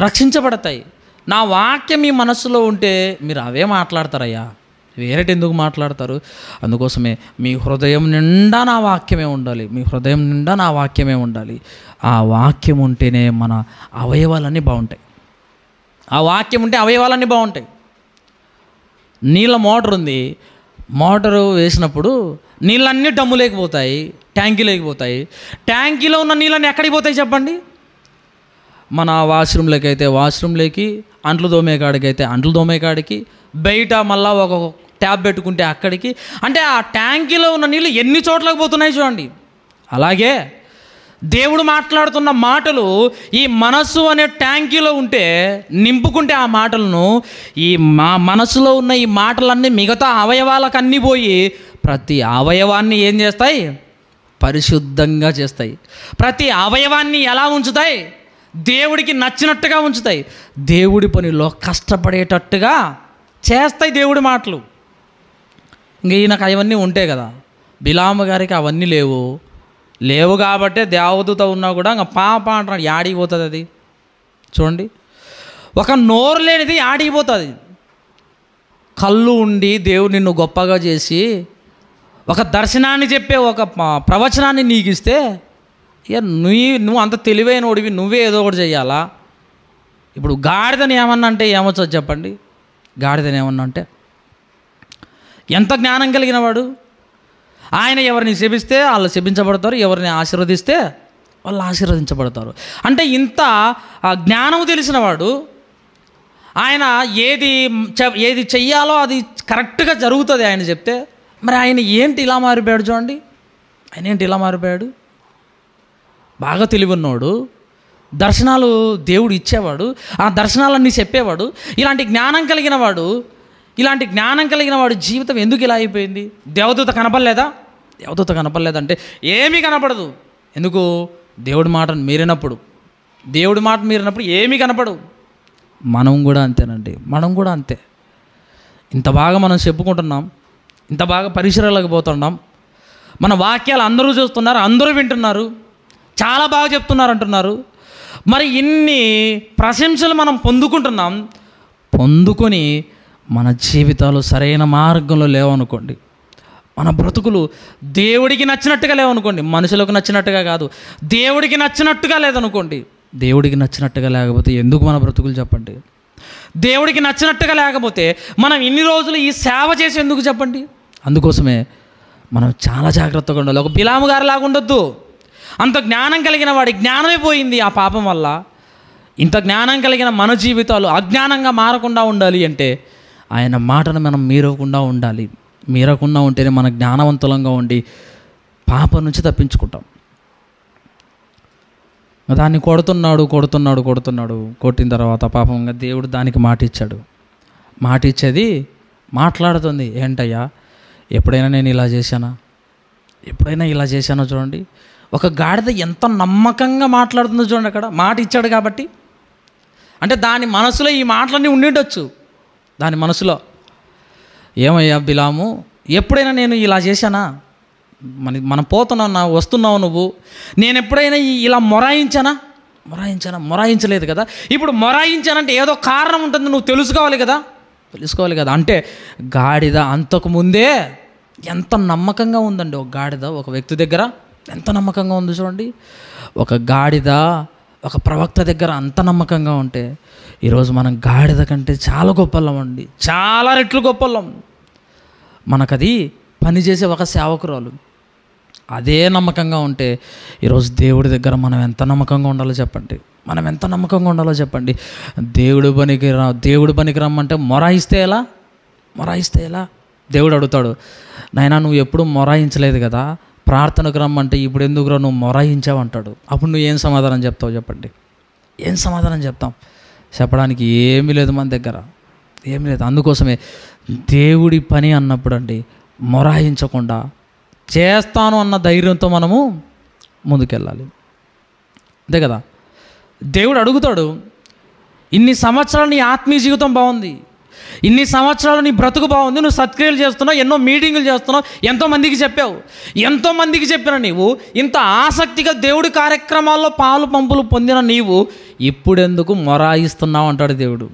రక్షించబడతాయి. నా వాక్యం మీ మనస్సులో ఉంటే మీరు అవే మాట్లాడతారయ్యా, వేరేటి ఎందుకు మాట్లాడతారు? అందుకోసమే మీ హృదయం నిండా నా వాక్యమే ఉండాలి. ఆ వాక్యం ఉంటేనే మన అవయవాలన్నీ బాగుంటాయి. నీళ్ళ మోటార్ ఉంది, మోటారు వేసినప్పుడు నీళ్ళన్నీ డమ్ము లేకపోతాయి, ట్యాంకీ లేకపోతాయి. ట్యాంకీలో ఉన్న నీళ్ళన్నీ ఎక్కడికి పోతాయి చెప్పండి? మన వాష్రూమ్లోకి అయితే వాష్రూమ్లోకి, అంట్లు దోమేకాడికి అంట్లు దోమేకాడికి, బయట మళ్ళీ ఒక ట్యాప్ పెట్టుకుంటే అక్కడికి. అంటే ఆ ట్యాంకీలో ఉన్న నీళ్ళు ఎన్ని చోట్లకు పోతున్నాయి చూడండి. అలాగే దేవుడు మాట్లాడుతున్న మాటలు ఈ మనస్సు అనే ట్యాంకీలో ఉంటే, నింపుకుంటే ఆ మాటలను, ఈ మనస్సులో ఉన్న ఈ మాటలన్నీ మిగతా అవయవాలకు అన్నీ పోయి ప్రతి అవయవాన్ని ఏం చేస్తాయి? పరిశుద్ధంగా చేస్తాయి. ప్రతి అవయవాన్ని ఎలా ఉంచుతాయి? దేవుడికి నచ్చినట్టుగా ఉంచుతాయి. దేవుడి పనిలో కష్టపడేటట్టుగా చేస్తాయి దేవుడి మాటలు. ఇంక ఈయనకు అవన్నీ ఉంటాయి కదా. బిలాము గారికి అవన్నీ లేవు కాబట్టి దేవదూత ఉన్నా కూడా ఇంకా పాప అంటున్నాడు. యాడికి పోతుంది అది? చూడండి, ఒక నోరు లేనిది యాడికి పోతుంది? కళ్ళు ఉండి దేవుడు నిన్ను గొప్పగా చేసి ఒక దర్శనాన్ని చెప్పే ఒక ప్రవచనాన్ని నీకు ఇస్తే, ఇక నువ్వు అంత తెలివైనోడివి, నువ్వే ఏదో ఒకటి చెయ్యాలా? ఇప్పుడు గాడిదని ఏమన్నా అంటే ఏమొచ్చో చెప్పండి? గాడిదని ఏమన్నా అంటే ఎంత జ్ఞానం కలిగిన వాడు. ఆయన ఎవరిని శపిస్తే వాళ్ళు శపించబడతారు, ఎవరిని ఆశీర్వదిస్తే వాళ్ళు ఆశీర్వదించబడతారు. అంటే ఇంత జ్ఞానము తెలిసిన వాడు, ఆయన ఏది చెయ్యాలో అది కరెక్ట్గా జరుగుతుంది ఆయన చెప్తే. మరి ఆయన ఏంటి ఇలా మారిపోయాడు చూడండి. బాగా తెలివిన్నోడు, దర్శనాలు దేవుడు ఇచ్చేవాడు, ఆ దర్శనాలన్నీ చెప్పేవాడు, ఇలాంటి జ్ఞానం కలిగిన వాడు జీవితం ఎందుకు ఇలా అయిపోయింది? దేవదూత కనపడలేదంటే ఏమీ కనపడదు. ఎందుకు? దేవుడి మాట మీరినప్పుడు ఏమీ కనపడవు. మనం కూడా అంతే. ఇంత బాగా మనం చెప్పుకుంటున్నాం, ఇంత బాగా పరిసరాలకు పోతున్నాం, మన వాక్యాలు అందరూ చూస్తున్నారు, అందరూ వింటున్నారు, చాలా బాగా చెప్తున్నారు అంటున్నారు. మరి ఇన్ని ప్రశంసలు మనం పొందుకొని మన జీవితాలు సరైన మార్గంలో లేవనుకోండి, మన బ్రతుకులు దేవుడికి నచ్చినట్టుగా లేవనుకోండి, మనుషులకు నచ్చినట్టుగా కాదు, దేవుడికి నచ్చినట్టుగా లేదనుకోండి. దేవుడికి నచ్చినట్టుగా లేకపోతే ఎందుకు మన బ్రతుకులు చెప్పండి? దేవుడికి నచ్చినట్టుగా లేకపోతే మనం ఇన్ని రోజులు ఈ సేవ చేసి ఎందుకు చెప్పండి? అందుకోసమే మనం చాలా జాగ్రత్తగా ఉండాలి. ఒక బిలాము గారి లాగా ఉండొద్దు. అంత జ్ఞానం కలిగిన వాడి జ్ఞానమే పోయింది ఆ పాపం వల్ల. ఇంత జ్ఞానం కలిగిన మన జీవితాలు అజ్ఞానంగా మారకుండా ఉండాలి అంటే ఆయన మాటను మనం మీరకుండా ఉంటేనే మన జ్ఞానవంతులంగా ఉండి పాపం నుంచి తప్పించుకుంటాం. దాన్ని కొడుతున్నాడు. కొట్టిన తర్వాత పాపంగా దేవుడు దానికి మాట ఇచ్చేది మాట్లాడుతుంది. ఏంటయ్యా, ఎప్పుడైనా నేను ఇలా చేశానా చూడండి. ఒక గాడిద ఎంత నమ్మకంగా మాట్లాడుతుందో చూడండి. అక్కడ మాట ఇచ్చాడు కాబట్టి, అంటే దాని మనసులో ఈ మాటలన్నీ ఉండిండొచ్చు. దాని మనసులో, ఏమయ్యా బిలాము, ఎప్పుడైనా నేను ఇలా చేశానా? మనం పోతున్నావు, వస్తున్నావు నువ్వు, నేను ఎప్పుడైనా ఇలా మొరాయించలేదు కదా. ఇప్పుడు మొరాయించానంటే ఏదో కారణం ఉంటుంది, నువ్వు తెలుసుకోవాలి కదా. అంటే గాడిద అంతకుముందే ఎంత నమ్మకంగా ఉందండి. ఒక గాడిద ఒక వ్యక్తి దగ్గర ఎంత నమ్మకంగా ఉంది చూడండి. ఒక గాడిద ఒక ప్రవక్త దగ్గర అంత నమ్మకంగా ఉంటే, ఈరోజు మనం గాడిద కంటే చాలా గొప్పలం అండి, చాలా రెట్లు గొప్పలం. మనకది పనిచేసే ఒక సేవకురాలు, అదే నమ్మకంగా ఉంటే ఈరోజు దేవుడి దగ్గర మనం ఎంత నమ్మకంగా ఉండాలో చెప్పండి. మనం ఎంత నమ్మకంగా ఉండాలో చెప్పండి. దేవుడి పనికి రమ్మంటే మొరాయిస్తే ఎలా? దేవుడు అడుగుతాడు, నాయనా నువ్వు ఎప్పుడు మొరాయించలేదు కదా, ప్రార్థనకు రమ్మంటే ఇప్పుడు ఎందుకురా నువ్వు మొరాయించావు అంటాడు. అప్పుడు నువ్వు ఏం సమాధానం చెప్తావు చెప్పండి? ఏం సమాధానం చెప్తాం? చెప్పడానికి ఏమీ లేదు మన దగ్గర, ఏమీ లేదు. అందుకోసమే దేవుడి పని అన్నప్పుడు అండి మొరాయించకుండా చేస్తాను అన్న ధైర్యంతో మనము ముందుకెళ్ళాలి. అంతే కదా. దేవుడు అడుగుతాడు, ఇన్ని సంవత్సరాలు నీ ఆత్మీయ జీవితం బాగుంది, ఇన్ని సంవత్సరాలు నీ బ్రతుకు బాగుంది, నువ్వు సత్క్రియలు చేస్తున్నావు, ఎన్నో మీటింగులు చేస్తున్నావు, ఎంతోమందికి చెప్పావు, ఎంతోమందికి చెప్పిన నీవు, ఇంత ఆసక్తిగా దేవుడి కార్యక్రమాల్లో పాలు పంపులు పొందిన నీవు ఇప్పుడెందుకు మొరాయిస్తున్నావు అంటాడు దేవుడు.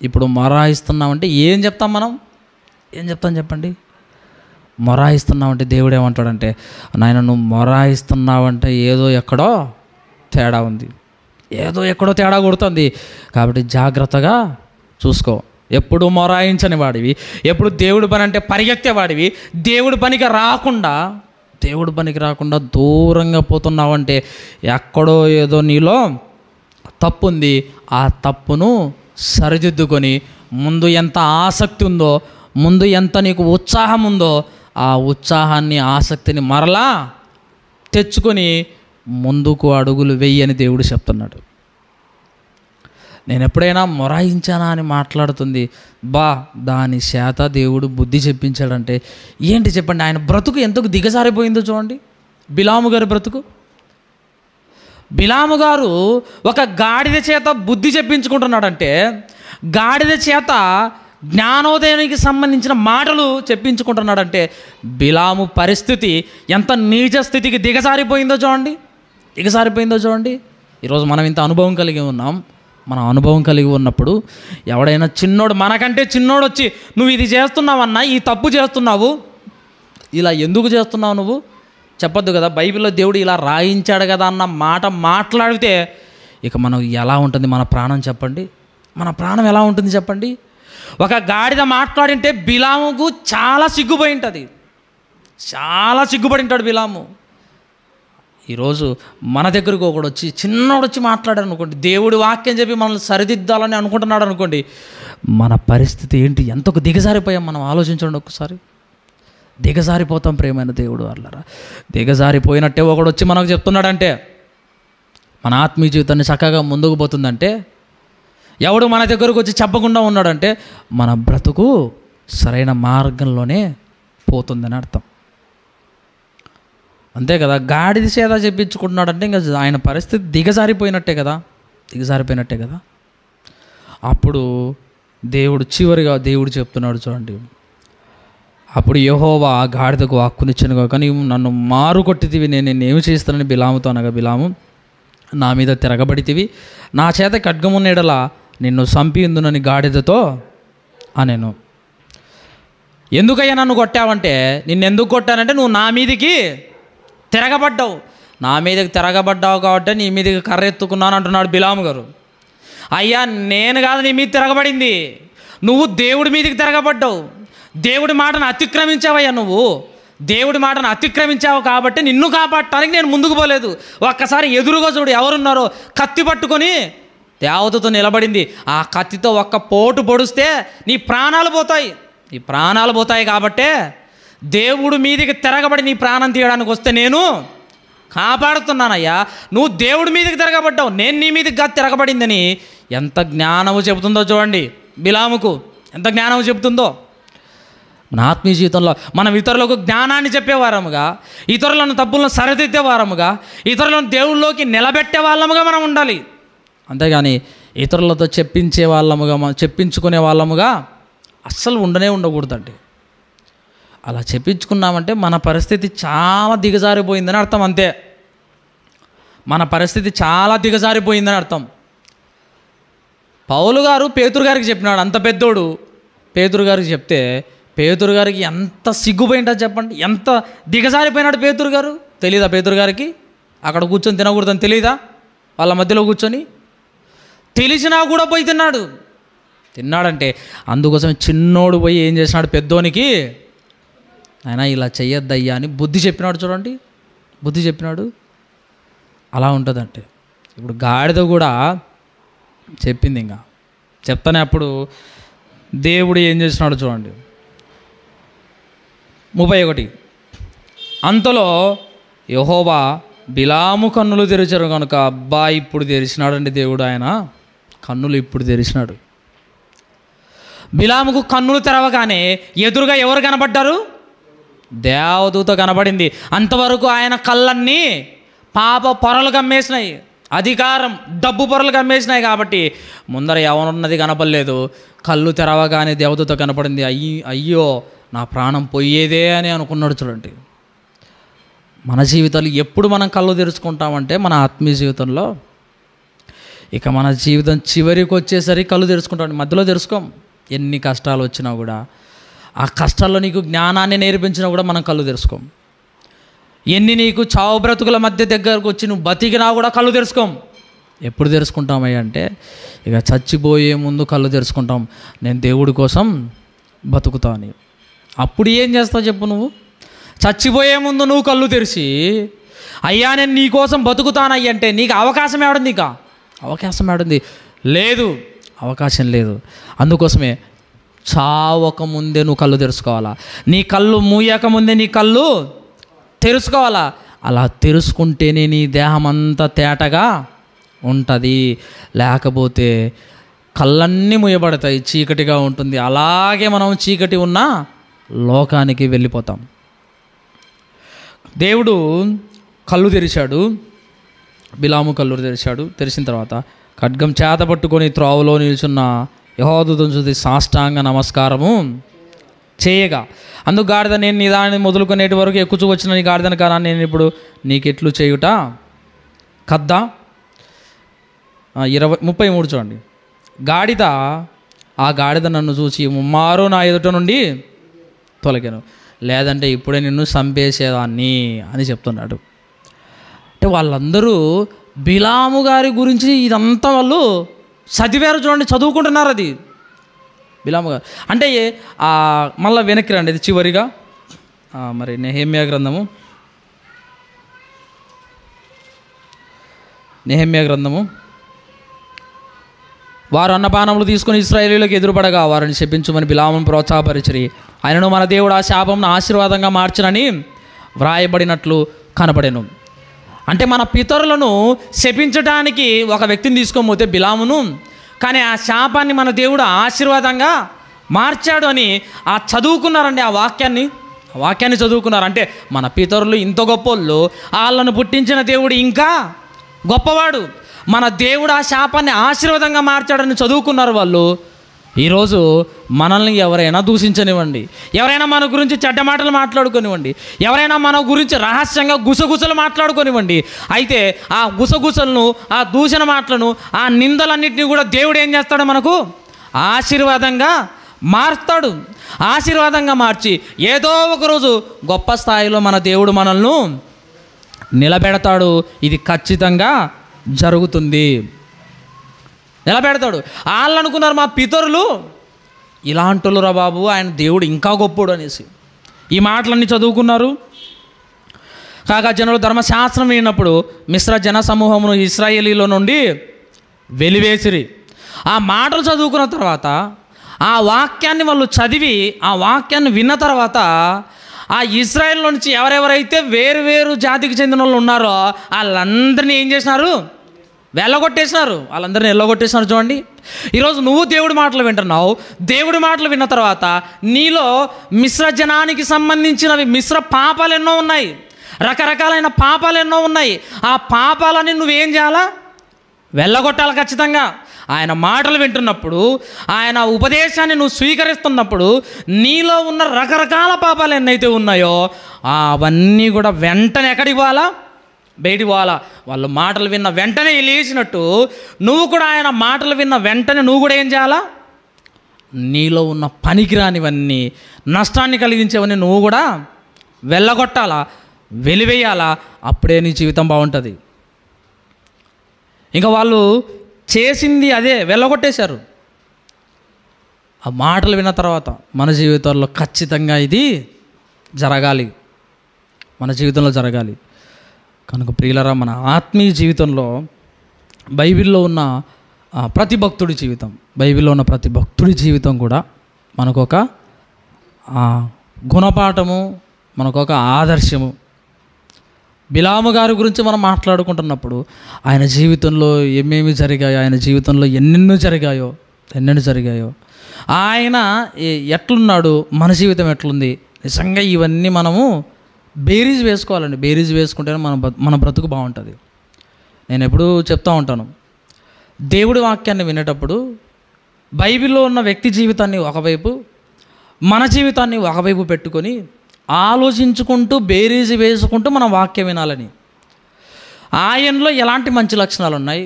ఇప్పుడు మొరాయిస్తున్నావు అంటే ఏం చెప్తాం మనం? ఏం చెప్తాం చెప్పండి? మొరాయిస్తున్నావంటే దేవుడు ఏమంటాడంటే, నాయన నువ్వు మొరాయిస్తున్నావంటే ఏదో ఎక్కడో తేడా ఉంది, ఏదో ఎక్కడో తేడా కొడుతుంది, కాబట్టి జాగ్రత్తగా చూసుకో. ఎప్పుడు మొరాయించని వాడివి, ఎప్పుడు దేవుడి పని అంటే పరిగెత్తేవాడివి, దేవుడి పనికి రాకుండా దూరంగా పోతున్నావంటే ఎక్కడో ఏదో నీలో తప్పు ఉంది. ఆ తప్పును సరిదిద్దుకొని ముందు ఎంత ఆసక్తి ఉందో, ముందు ఎంత నీకు ఉత్సాహం ఉందో ఆ ఉత్సాహాన్ని ఆసక్తిని మరలా తెచ్చుకొని ముందుకు అడుగులు వెయ్యని దేవుడు చెప్తున్నాడు. నేను ఎప్పుడైనా మొరాయించానా అని మాట్లాడుతుంది, దాని చేత దేవుడు బుద్ధి చెప్పించాడంటే ఏంటి చెప్పండి? ఆయన బ్రతుకు ఎంతకు దిగజారిపోయిందో చూడండి. బిలాము గారి బ్రతుకు. బిలాము గారు ఒక గాడిద చేత బుద్ధి చెప్పించుకుంటున్నాడంటే, గాడిద చేత జ్ఞానోదయానికి సంబంధించిన మాటలు చెప్పించుకుంటున్నాడంటే బిలాము పరిస్థితి ఎంత నీచ స్థితికి దిగజారిపోయిందో చూడండి. ఈరోజు మనం ఇంత అనుభవం కలిగి ఉన్నాం. మనం అనుభవం కలిగి ఉన్నప్పుడు ఎవడైనా చిన్నోడు, మనకంటే చిన్నోడు వచ్చి నువ్వు ఇది చేస్తున్నావన్నా, ఈ తప్పు చేస్తున్నావు, ఇలా ఎందుకు చేస్తున్నావు నువ్వు చెప్పొద్దు కదా. బైబిల్లో దేవుడు ఇలా రాయించాడు కదా అన్న మాట మాట్లాడితే ఇక మనం ఎలా ఉంటుంది మన ప్రాణం చెప్పండి? మన ప్రాణం ఎలా ఉంటుంది చెప్పండి? ఒక గాడిద మాట్లాడింటే బిలాముకు చాలా సిగ్గుపోయి ఉంటుంది, చాలా సిగ్గుపడి ఉంటాడు బిలాము. ఈరోజు మన దగ్గరకు ఒకడు వచ్చి, చిన్నోడు వచ్చి మాట్లాడాడు అనుకోండి, దేవుడి వాక్యం చెప్పి మనల్ని సరిదిద్దాలని అనుకుంటున్నాడు అనుకోండి, మన పరిస్థితి ఏంటి? ఎంతకు దిగజారిపోయాం మనం ఆలోచించండి ఒకసారి. దిగజారిపోతాం ప్రేమైన దేవుడు వాళ్ళరా. దిగజారిపోయినట్టే ఒకడు వచ్చి మనకు చెప్తున్నాడంటే మన ఆత్మీయ జీవితాన్ని చక్కగా ముందుకు పోతుందంటే, ఎవడు మన దగ్గరకు వచ్చి చెప్పకుండా ఉన్నాడంటే మన బ్రతుకు సరైన మార్గంలోనే పోతుందని అర్థం. అంతే కదా. గాడిద చేత చెప్పించుకుంటున్నాడంటే ఇంకా ఆయన పరిస్థితి దిగజారిపోయినట్టే కదా. అప్పుడు చివరిగా దేవుడు చెప్తున్నాడు చూడండి, అప్పుడు యెహోవా ఆ గాడిదకు హక్కునిచ్చాను కానీ నన్ను మారు కొట్టితివి, నేను ఏమి చేస్తానని బిలాముతో అనగా, బిలాము నా మీద తిరగబడితివి, నా చేత ఖడ్గమున్న ఎడల నిన్ను చంపియుందునని గాడిదతో అనెను. ఎందుకయ్యా నన్ను కొట్టావంటే, నిన్నెందుకు కొట్టానంటే నువ్వు నా మీదికి తిరగబడ్డావు, నా మీదకి తిరగబడ్డావు కాబట్టి నీ మీదకి కర్ర ఎత్తుకున్నాను అంటున్నాడు బిలాము గారు. అయ్యా నేను కాదు నీ మీద తిరగబడింది, నువ్వు దేవుడి మీదకి తిరగబడ్డావు, దేవుడి మాటను అతిక్రమించావయ్యా, నువ్వు దేవుడి మాటను అతిక్రమించావు కాబట్టి నిన్ను కాపాడటానికి నేను ముందుకు పోలేదు. ఒక్కసారి ఎదురుగా చూడు ఎవరున్నారో, కత్తి పట్టుకొని దేవతతో నిలబడింది, ఆ కత్తితో ఒక్క పోటు పొడిస్తే నీ ప్రాణాలు పోతాయి కాబట్టే దేవుడు మీదికి తిరగబడి నీ ప్రాణం తీయడానికి వస్తే నేను కాపాడుతున్నానయ్యా. నువ్వు దేవుడి మీదకి తిరగబడ్డావు, నేను నీ మీదకి కాదు తిరగబడిందని ఎంత జ్ఞానము చెబుతుందో చూడండి. బిలాముకు ఎంత జ్ఞానము చెబుతుందో. మన ఆత్మీయ జీవితంలో మనం ఇతరులకు జ్ఞానాన్ని చెప్పేవారముగా, ఇతరులను తప్పులను సరిదిద్దేవారముగా, ఇతరులను దేవుళ్ళలోకి నిలబెట్టే వాళ్ళముగా మనం ఉండాలి. అంతేగాని ఇతరులతో చెప్పించుకునే వాళ్ళముగా అస్సలు ఉండకూడదండి. అలా చెప్పించుకున్నామంటే మన పరిస్థితి చాలా దిగజారిపోయిందని అర్థం. అంతే, మన పరిస్థితి చాలా దిగజారిపోయిందని అర్థం. పౌలు గారు పేతురు గారికి చెప్పినాడు, అంత పెద్దోడు పేతురు గారికి చెప్తే పేతురు గారికి ఎంత సిగ్గుపోయింటుంది చెప్పండి, ఎంత దిగజారిపోయినాడు పేతురు గారు. తెలీదా పేతురు గారికి అక్కడ కూర్చొని తినకూడదని తెలీదా? వాళ్ళ మధ్యలో కూర్చొని తెలిసినా కూడా పోయి తిన్నాడంటే అందుకోసం చిన్నోడు పోయి ఏం చేసినాడు, పెద్దోనికి ఆయన ఇలా చెయ్యొద్దయ్యా అని బుద్ధి చెప్పినాడు చూడండి. బుద్ధి చెప్పినాడు. అలా ఉంటుందంటే ఇప్పుడు గాడిద కూడా చెప్పింది. ఇంకా చెప్తానే అప్పుడు దేవుడు ఏం చేసినాడు చూడండి. 31 అంతలో యెహోవా బిలాము కన్నులు తెరిచారు కనుక, అబ్బా ఇప్పుడు తెరిచినాడండి దేవుడు, ఆయన కన్నులు ఇప్పుడు తెరిచినాడు. బిలాముకు కన్నులు తెరవగానే ఎదురుగా ఎవరు కనబడ్డారు? దేవదూత కనబడింది. అంతవరకు ఆయన కళ్ళన్నీ పాప పొరలు కమ్మేసినాయి, అధికారం డబ్బు పొరలు కమ్మేసినాయి కాబట్టి ముందర ఎవరున్నది కనపడలేదు. కళ్ళు తెరవగానే దేవదూత కనపడింది. అయ్యో నా ప్రాణం పోయేదే అని అనుకున్నాడు. చూడండి, మన జీవితాలు ఎప్పుడు మనం కళ్ళు తెరుచుకుంటామంటే మన ఆత్మీయ జీవితంలో. ఇక మన జీవితం చివరికి వచ్చేసరికి కళ్ళు తెరుచుకుంటాం, మధ్యలో తెరుచుకోం. ఎన్ని కష్టాలు వచ్చినా కూడా, ఆ కష్టాల్లో నీకు జ్ఞానాన్ని నేర్పించినా కూడా మనం కళ్ళు తెరుచుకోం. ఎన్ని నీకు చావు బ్రతుకుల మధ్య దగ్గరకు వచ్చి నువ్వు బతికినా కూడా కళ్ళు తెరుచుకోం. ఎప్పుడు తెరుచుకుంటామయ్య అంటే ఇక చచ్చిపోయే ముందు కళ్ళు తెరుచుకుంటాం, నేను దేవుడి కోసం బతుకుతా అని. అప్పుడు ఏం చేస్తావు చెప్పు? నువ్వు చచ్చిపోయే ముందు నువ్వు కళ్ళు తెరిచి అయ్యా నేను నీ కోసం బతుకుతానయ్య అంటే నీకు అవకాశం ఏడుంది? ఇక అవకాశం ఏడుంది? లేదు, అవకాశం లేదు. అందుకోసమే చావక ముందే నువ్వు కళ్ళు తెరుచుకోవాలా. నీ కళ్ళు మూయక ముందే నీ కళ్ళు తెరుచుకోవాలా. అలా తెరుచుకుంటేనే నీ దేహం అంతా తేటగా ఉంటుంది. లేకపోతే కళ్ళన్నీ మూయబడతాయి, చీకటిగా ఉంటుంది. అలాగే మనం చీకటి ఉన్న లోకానికి వెళ్ళిపోతాం. దేవుడు కళ్ళు తెరిచాడు, బిలాము కళ్ళు తెరిచాడు. తెరిచిన తర్వాత ఖడ్గం చేత పట్టుకొని త్రోవలో నిల్చున్న యెహోవాదూతను చూసి సాష్టాంగ నమస్కారము చేయగా, అందుకు గాడిద, నేను నీ దాన్ని మొదలుకొనేటి వరకు ఎక్కుచూ వచ్చిన నీ గాడిదను కానా, నేను ఇప్పుడు నీకెట్లు చేయుట కద్దా. 33 చూడండి. ఆ గాడిద నన్ను చూసి ముమ్మారు నా ఎదుట నుండి తొలగాను, లేదంటే ఇప్పుడే నిన్ను చంపేసేదాన్ని అని చెప్తున్నాడు. అంటే వాళ్ళందరూ బిలాము గారి గురించి ఇదంతా వాళ్ళు చదివారు. చూడండి, చదువుకుంటున్నారు. అది బిలాము గారు అంటే మళ్ళీ వెనక్కి రండి. ఇది చివరిగా మరి నెహెమ్యా గ్రంథము వారు అన్నపానములు తీసుకుని ఇశ్రాయేలీయులకు ఎదురుపడగా వారిని శపించుమని బిలామును ప్రోత్సాహపరిచిరి. ఆయనను మన దేవుడు ఆ శాపంను ఆశీర్వాదంగా మార్చునని వ్రాయబడినట్లు కనపడెను. అంటే మన పితరులను శపించడానికి ఒక వ్యక్తిని తీసుకోకపోతే బిలామును, కానీ ఆ శాపాన్ని మన దేవుడు ఆశీర్వాదంగా మార్చాడు అని చదువుకున్నారండి. ఆ వాక్యాన్ని చదువుకున్నారు. అంటే మన పితరులు ఇంత గొప్పోళ్ళు, వాళ్ళను పుట్టించిన దేవుడు ఇంకా గొప్పవాడు. మన దేవుడు ఆ శాపాన్ని ఆశీర్వాదంగా మార్చాడని చదువుకున్నారు వాళ్ళు. ఈరోజు మనల్ని ఎవరైనా దూషించనివ్వండి, ఎవరైనా మన గురించి చెడ్డ మాటలు మాట్లాడుకోనివ్వండి, ఎవరైనా మన గురించి రహస్యంగా గుసగుసలు మాట్లాడుకోనివ్వండి. అయితే ఆ గుసగుసలను, ఆ దూషణ మాటలను, ఆ నిందలన్నింటినీ కూడా దేవుడు ఏం చేస్తాడు? మనకు ఆశీర్వాదంగా మారుస్తాడు. ఆశీర్వాదంగా మార్చి ఏదో ఒకరోజు గొప్ప స్థాయిలో మన దేవుడు మనల్ని నిలబెడతాడు. ఇది ఖచ్చితంగా జరుగుతుంది, నిలబెడతాడు. వాళ్ళు అనుకున్నారు మా పితరులు ఇలాంటోళ్ళు రా బాబు, ఆయన దేవుడు ఇంకా గొప్పోడు అనేసి ఈ మాటలన్నీ చదువుకున్నారు. కాగా జనులు ధర్మశాస్త్రం విన్నప్పుడు మిశ్ర జన సమూహమును ఇశ్రాయేలీలో నుండి వెలివేసిరి. ఆ మాటలు చదువుకున్న తర్వాత, ఆ వాక్యాన్ని వాళ్ళు చదివి ఆ వాక్యాన్ని విన్న తర్వాత, ఆ ఇశ్రాయేల్ నుంచి ఎవరెవరైతే వేరు వేరు జాతికి చెందిన వాళ్ళు ఉన్నారో వాళ్ళందరినీ ఏం చేసినారు? వెళ్ళగొట్టేసినారు. వాళ్ళందరినీ వెళ్ళగొట్టేసినారు. చూడండి, ఈరోజు నువ్వు దేవుడి మాటలు వింటున్నావు. దేవుడి మాటలు విన్న తర్వాత నీలో మిశ్ర జనానికి సంబంధించినవి మిశ్ర పాపాలు ఎన్నో ఉన్నాయి, రకరకాలైన పాపాలు ఎన్నో ఉన్నాయి. ఆ పాపాలని నువ్వేం చేయాలా? వెళ్ళగొట్టాలి ఖచ్చితంగా. ఆయన మాటలు వింటున్నప్పుడు, ఆయన ఉపదేశాన్ని నువ్వు స్వీకరిస్తున్నప్పుడు నీలో ఉన్న రకరకాల పాపాలు ఎన్నైతే ఉన్నాయో అవన్నీ కూడా వెంటనే ఎక్కడికి పోవాలా? బయటికి పోవాలా. వాళ్ళు మాటలు విన్న వెంటనే లేచినట్టు నువ్వు కూడా ఆయన మాటలు విన్న వెంటనే నువ్వు కూడా ఏం చేయాలా? నీలో ఉన్న పనికిరానివన్నీ, నష్టాన్ని కలిగించేవన్నీ నువ్వు కూడా వెళ్ళగొట్టాలా, వెలివేయాలా. అప్పుడే నీ జీవితం బాగుంటుంది. ఇంకా వాళ్ళు చేసింది అదే, వెళ్ళగొట్టేశారు. ఆ మాటలు విన్న తర్వాత మన జీవితంలో ఖచ్చితంగా ఇది జరగాలి, మన జీవితంలో జరగాలి. కనుక ప్రియులరా, మన ఆత్మీయ జీవితంలో బైబిల్లో ఉన్న ప్రతి భక్తుడి జీవితం, బైబిల్లో ఉన్న ప్రతి భక్తుడి జీవితం కూడా మనకొక గుణపాఠము, మనకొక ఆదర్శము. బిలాము గారి గురించి మనం మాట్లాడుకుంటున్నప్పుడు ఆయన జీవితంలో ఏమేమి జరిగాయో, ఆయన జీవితంలో ఎన్నెన్నో జరిగాయో, ఆయన ఎట్లున్నాడు, మన జీవితం ఎట్లుంది, నిజంగా ఇవన్నీ మనము బేరీజ్ వేసుకోవాలండి. బేరీజ్ వేసుకుంటేనే మన బ్రతుకు బాగుంటుంది. నేను ఎప్పుడూ చెప్తూ ఉంటాను, దేవుడి వాక్యాన్ని వినేటప్పుడు బైబిల్లో ఉన్న వ్యక్తి జీవితాన్ని ఒకవైపు, మన జీవితాన్ని ఒకవైపు పెట్టుకొని ఆలోచించుకుంటూ బేరీజ్ వేసుకుంటూ మనం వాక్యం వినాలని. ఆయనలో ఎలాంటి మంచి లక్షణాలు ఉన్నాయి,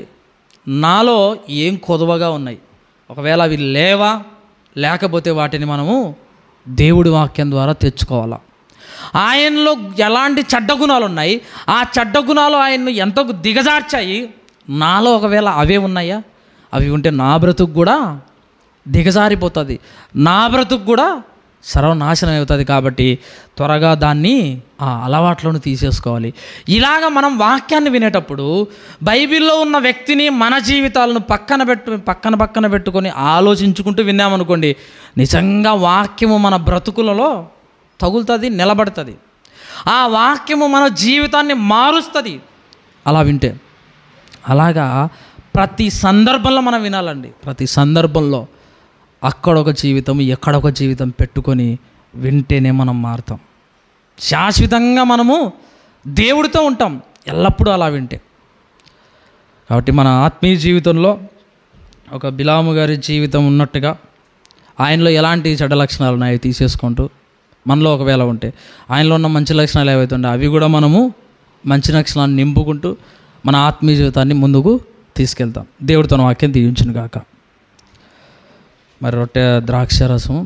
నాలో ఏం కొదవగా ఉన్నాయి, ఒకవేళ అవి లేకపోతే వాటిని మనము దేవుడి వాక్యం ద్వారా తెచ్చుకోవాలా. ఆయనలో ఎలాంటి చెడ్డ గుణాలు ఉన్నాయి, ఆ చెడ్డ గుణాలు ఆయన్ను ఎంతో దిగజార్చాయి, నాలో ఒకవేళ అవే ఉన్నాయా, అవి ఉంటే నా బ్రతుకు కూడా దిగజారిపోతుంది, నా బ్రతుకు కూడా సర్వనాశనం అవుతుంది. కాబట్టి త్వరగా దాన్ని ఆ అలవాట్లను తీసేసుకోవాలి. ఇలాగ మనం వాక్యాన్ని వినేటప్పుడు బైబిల్లో ఉన్న వ్యక్తిని, మన జీవితాలను పక్కన పెట్టుకొని ఆలోచించుకుంటూ విన్నామనుకోండి, నిజంగా వాక్యము మన బ్రతుకులలో తగులుతుంది, నిలబడుతుంది. ఆ వాక్యము మన జీవితాన్ని మారుస్తుంది అలా వింటే. అలాగా ప్రతి సందర్భంలో మనం వినాలండి. ప్రతి సందర్భంలో అక్కడొక జీవితం, ఎక్కడొక జీవితం పెట్టుకొని వింటేనే మనం మారుతాం. శాశ్వతంగా మనము దేవుడితో ఉంటాం ఎల్లప్పుడూ అలా వింటే. కాబట్టి మన ఆత్మీయ జీవితంలో ఒక బిలాము గారి జీవితం ఉన్నట్టుగా ఆయనలో ఎలాంటి చెడ్డ లక్షణాలు ఉన్నాయో తీసేసుకుంటూ, మనలో ఒకవేళ ఉంటే ఆయనలో ఉన్న మంచి లక్షణాలు ఏవైతే ఉన్నాయో అవి కూడా మనము మంచి లక్షణాలను నింపుకుంటూ మన ఆత్మీయ జీవితాన్ని ముందుకు తీసుకెళ్తాం. దేవుడితో వాక్యం దీవించును గాక. మరి రొట్టె ద్రాక్ష రసం